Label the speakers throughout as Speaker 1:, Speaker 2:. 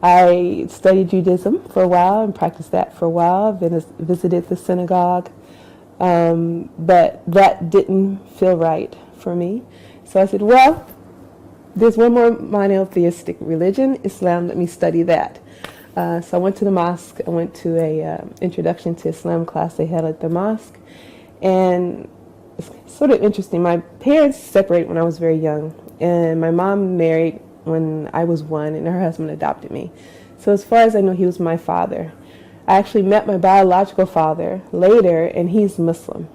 Speaker 1: I studied Judaism for a while and practiced that for a while. Visited the synagogue, but that didn't feel right for me. So I said, well, there's one more monotheistic religion, Islam. Let me study that. So I went to the mosque. I went to a introduction to Islam class they had at the mosque, and it's sort of interesting. My parents separated when I was very young, and my mom married when I was 1, and her husband adopted me. So as far as I know, he was my father. I actually met my biological father later, and he's Muslim.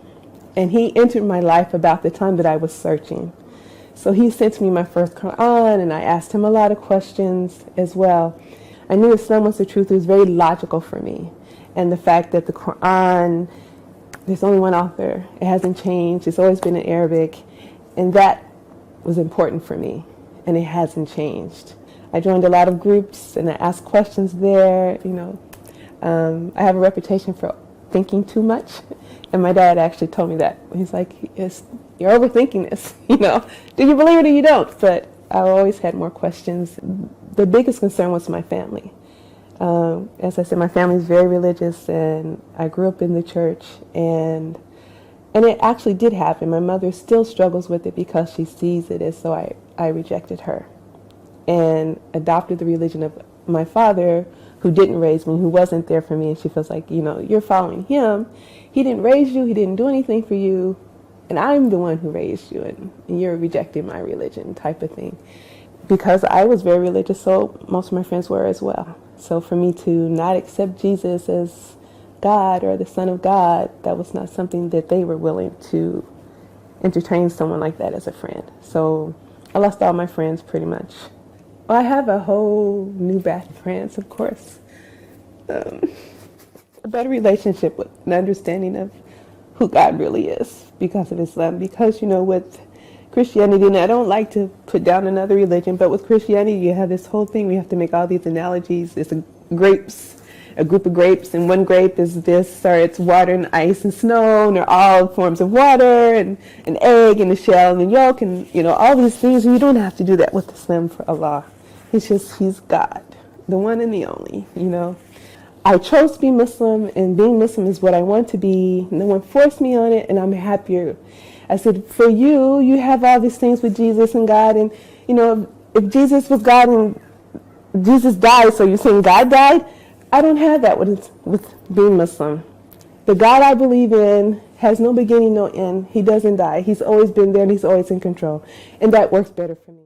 Speaker 1: And he entered my life about the time that I was searching. So he sent me my first Quran, and I asked him a lot of questions as well. I knew Islam was the truth. It was very logical for me. And the fact that the Quran, there's only one author. It hasn't changed. It's always been in Arabic. And that was important for me. And it hasn't changed. I joined a lot of groups and I asked questions there. I have a reputation for thinking too much, and my dad actually told me that. He's like, "You're overthinking this. Do you believe it or you don't?" But I always had more questions. The biggest concern was my family. As I said, my family is very religious, and I grew up in the church, and it actually did happen. My mother still struggles with it because she sees it as though I rejected her and adopted the religion of my father, who didn't raise me, who wasn't there for me, and she feels like, you're following him. He didn't raise you, he didn't do anything for you, and I'm the one who raised you, and you're rejecting my religion type of thing. Because I was very religious, so most of my friends were as well. So for me to not accept Jesus as God or the Son of God, that was not something that they were willing to entertain someone like that as a friend. So I lost all my friends pretty much. Well, I have a whole new batch of friends, of course. A better relationship with an understanding of who God really is because of Islam. Because, with Christianity, and I don't like to put down another religion, but with Christianity, you have this whole thing. We have to make all these analogies. It's a group of grapes, and one grape is this, or it's water and ice and snow, and they're all forms of water, and an egg and a shell and a yolk, and, all these things. And you don't have to do that with Islam for Allah. It's just, he's God, the one and the only, I chose to be Muslim, and being Muslim is what I want to be. No one forced me on it, and I'm happier. I said, for you, you have all these things with Jesus and God, and, if Jesus was God and Jesus died, so you're saying God died? I don't have that with being Muslim. The God I believe in has no beginning, no end. He doesn't die. He's always been there, and he's always in control. And that works better for me.